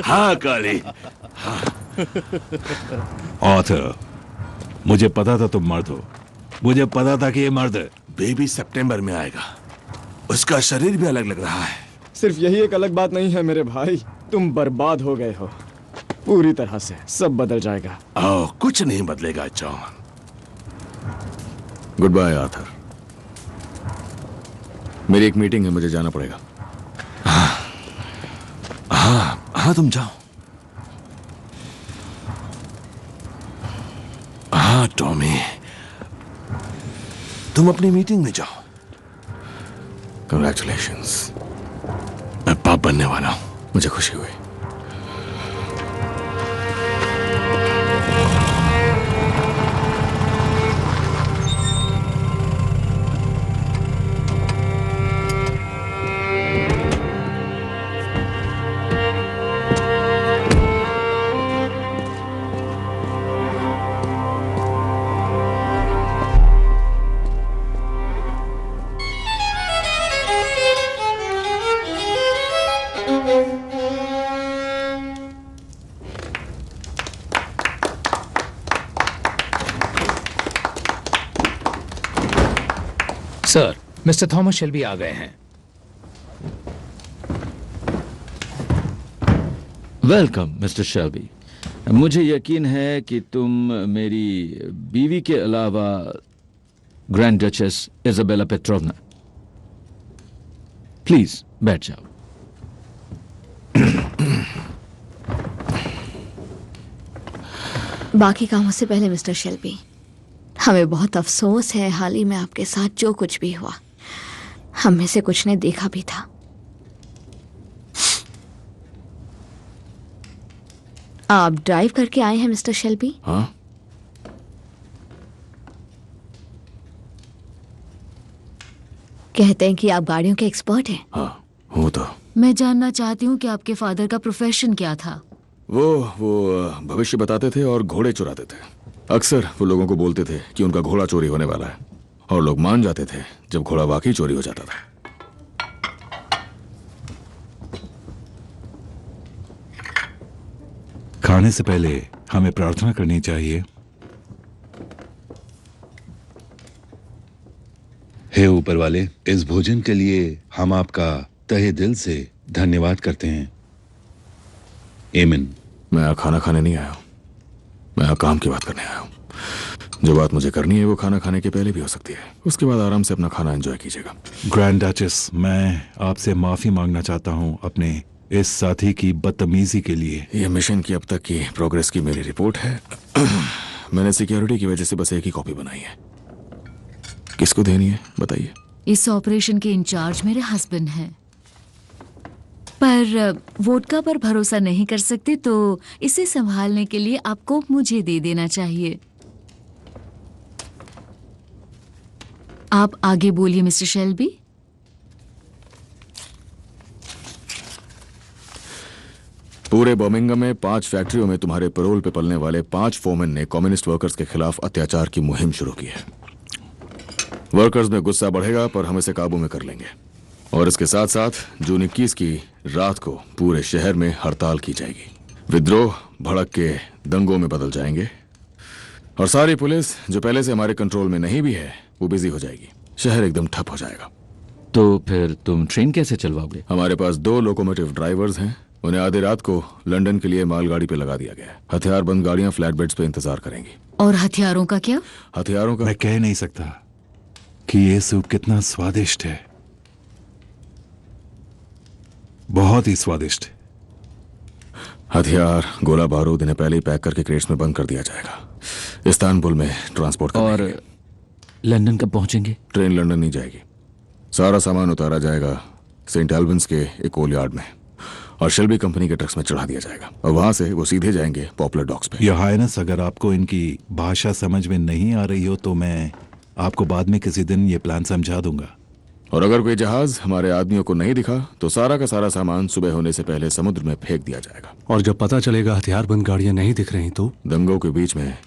हाँ काली। ऑथर, मुझे पता था तुम मर्द हो। मुझे पता था कि ये मर्द है। बेबी सितंबर में आएगा। उसका शरीर भी अलग लग रहा है। सिर्फ यही एक अलग बात नहीं है मेरे भाई, तुम बर्बाद हो गए हो पूरी तरह से। सब बदल जाएगा। ओह, कुछ नहीं बदलेगा जॉन। Good bye Arthur. मेरी एक मीटिंग है, मुझे जाना पड़ेगा। हाँ तुम जाओ। हाँ टॉमी, तुम अपनी मीटिंग में जाओ। कंग्रेचुलेशंस, मैं बाप बनने वाला हूं। मुझे खुशी हुई। सर, मिस्टर थॉमस शेल्बी आ गए हैं। Welcome mister Shelby. मुझे यकीन है कि तुम मेरी बीवी के अलावा ग्रैंड डचेस इजाबेला पेट्रोवना। प्लीज बैठ जाओ। बाकी कामों से पहले मिस्टर शेल्बी, हमें बहुत अफसोस है हाल ही में आपके साथ जो कुछ भी हुआ। हम में से कुछ ने देखा भी था। आप ड्राइव करके आए हैं मिस्टर शेल्बी? हाँ। कहते हैं कि आप गाड़ियों के एक्सपर्ट हैं। हाँ, हूँ तो। मैं जानना चाहती हूँ कि आपके फादर का प्रोफेशन क्या था? वो भविष्य बताते थे और घोड़े चुराते थे। अक्सर वो लोगों को बोलते थे कि उनका घोड़ा चोरी होने वाला है, और लोग मान जाते थे जब घोड़ा वाकई चोरी हो जाता था। खाने से पहले हमें प्रार्थना करनी चाहिए। हे ऊपर वाले, इस भोजन के लिए हम आपका तहे दिल से धन्यवाद करते हैं। आमीन। मैं यहाँ खाना खाने नहीं आया हूँ, मैं यहाँ काम की बात करने आया हूँ। जो बात मुझे करनी है वो खाना खाने के पहले भी हो सकती है। उसके बाद आराम से अपना खाना एंजॉय कीजिएगा। ग्रैंड डचेस, मैं आपसे माफी मांगना चाहता हूँ अपने इस साथी की बदतमीजी के लिए। यह मिशन की अब तक की प्रोग्रेस की मेरी रिपोर्ट है। मैंने सिक्योरिटी की वजह से बस एक ही कॉपी बनाई है। किसको देनी है बताइए? इस ऑपरेशन के इंचार्ज मेरे हस्बैंड हैं, पर वोडका पर भरोसा नहीं कर सकते, तो इसे संभालने के लिए आपको मुझे दे देना चाहिए। आप आगे बोलिए मिस्टर शेल्बी। पूरे बर्मिंघम में 5 फैक्ट्रियों में तुम्हारे पैरोल पे पलने वाले 5 फोरमैन ने कम्युनिस्ट वर्कर्स के खिलाफ अत्याचार की मुहिम शुरू की है। वर्कर्स में गुस्सा बढ़ेगा, पर हम इसे काबू में कर लेंगे। और इसके साथ साथ जून 21 की रात को पूरे शहर में हड़ताल की जाएगी। विद्रोह भड़क के दंगों में बदल जाएंगे, और सारी पुलिस जो पहले से हमारे कंट्रोल में नहीं भी है वो बिजी हो जाएगी। शहर एकदम ठप हो जाएगा। तो फिर तुम ट्रेन कैसे चलवाओगे? हमारे पास 2 लोकोमोटिव ड्राइवर्स हैं। उन्हें आधी रात को लंदन के लिए मालगाड़ी पे लगा दिया गया है। हथियारबंद गाड़ियां फ्लैट बेड्स पे इंतजार करेंगी। और हथियारों का क्या? हथियारों का मैं कह नहीं सकता कि ये सूप कितना स्वादिष्ट है। बहुत ही स्वादिष्ट। हथियार, गोला बारूद इन्हें पहले ही पैक करके क्रेट्स में बंद कर दिया जाएगा। इस्तांबुल में ट्रांसपोर्ट और लंदन कब पहुंचेंगे? ट्रेन लंदन नहीं जाएगी। सारा सामान उतारा जाएगा सेंट एल्बंस के एक ओल यार्ड में, और शेल्बी कंपनी के ट्रक्स में चढ़ा दिया जाएगा, और वहां से वो सीधे जाएंगे पॉपुलर डॉक्स पे। योर हाइनेस, अगर आपको इनकी भाषा समझ में नहीं आ रही हो तो मैं आपको बाद में किसी दिन ये प्लान समझा दूंगा। और अगर कोई जहाज हमारे आदमियों को नहीं दिखा तो सारा का सारा सामान सुबह होने से पहले समुद्र में फेंक दिया जाएगा। और जब पता चलेगा हथियारबंद गाड़ियां नहीं दिख रही तो दंगों के बीच में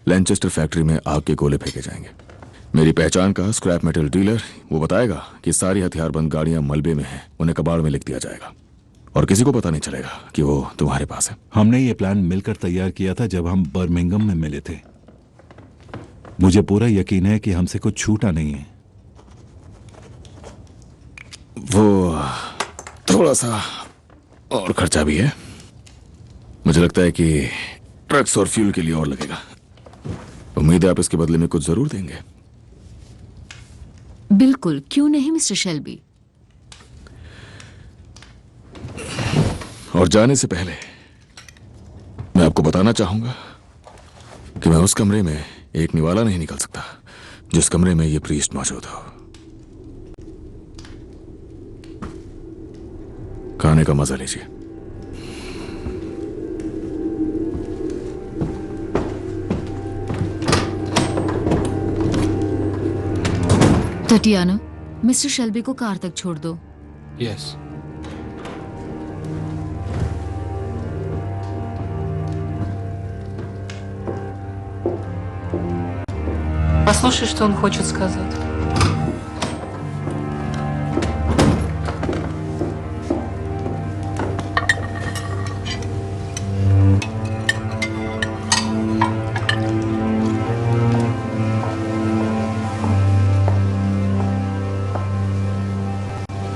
लैनचेस्टर फैक्ट्री में आग के गोले फेंके जाएंगे। मेरी पहचान का स्क्रैप मेटल डीलर वो बताएगा कि सारी हथियारबंद गाड़ियां मलबे में हैं, उन्हें कबाड़ में लिख दिया जाएगा और किसी को पता नहीं चलेगा कि वो तुम्हारे पास है। हमने ये प्लान मिलकर तैयार किया था जब हम बर्मिंघम में मिले थे। मुझे पूरा यकीन है कि हमसे कुछ छूटा नहीं है। वो थोड़ा सा और खर्चा भी है। मुझे लगता है कि ट्रक्स और फ्यूल के लिए और लगेगा। उम्मीद है आप इसके बदले में कुछ जरूर देंगे। बिल्कुल, क्यों नहीं मिस्टर शेल्बी। और जाने से पहले मैं आपको बताना चाहूंगा कि मैं उस कमरे में एक निवाला नहीं निकल सकता जिस कमरे में ये प्रीस्ट मौजूद हो। खाने का मजा लीजिए। टटियाना, मिस्टर शेल्बी को कार तक छोड़ दो। यस। Послушай, что он хочет сказать.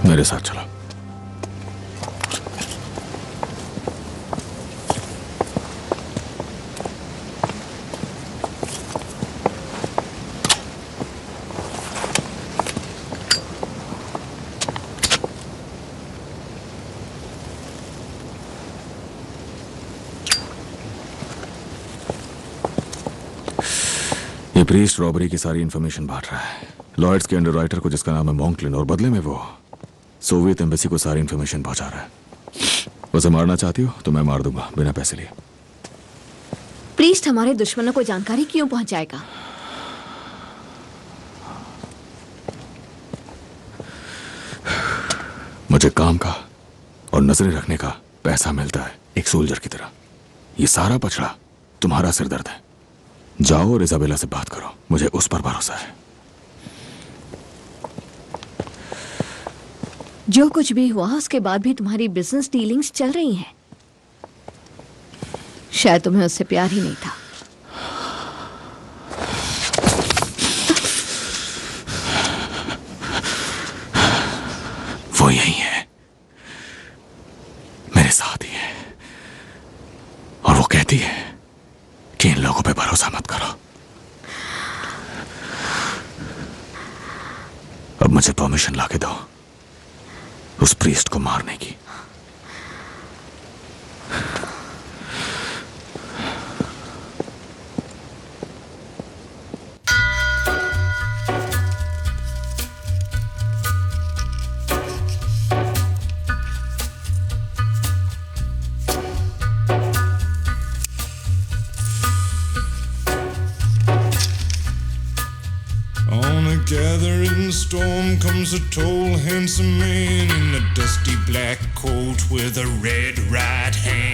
मेरे साथ चलो। ये प्रीस्ट रॉबरी की सारी इंफॉर्मेशन बांट रहा है लॉयड्स के अंडरराइटर को जिसका नाम है मॉन्कलिन, और बदले में वो सोवियत एम्बेसी को सारी इंफॉर्मेशन पहुंचा रहा है। उसे मारना चाहती हो तो मैं मार दूंगा बिना पैसे लिए। प्रीस्ट हमारे दुश्मनों को जानकारी क्यों पहुंचाएगा? मुझे काम का और नजरें रखने का पैसा मिलता है एक सोल्जर की तरह। ये सारा पछड़ा तुम्हारा सिरदर्द है। जाओ और इजाबेला से बात करो, मुझे उस पर भरोसा है। जो कुछ भी हुआ उसके बाद भी तुम्हारी बिजनेस डीलिंग्स चल रही हैं। शायद तुम्हें उससे प्यार ही नहीं था। वो यही है, मेरे साथ ही है, और वो कहती है कि इन लोगों पे भरोसा मत करो। अब मुझे परमिशन लाके दो उस प्रीस्ट को मारने की। On a gathering storm comes a tall, handsome man in a dusty black coat with a red right hand.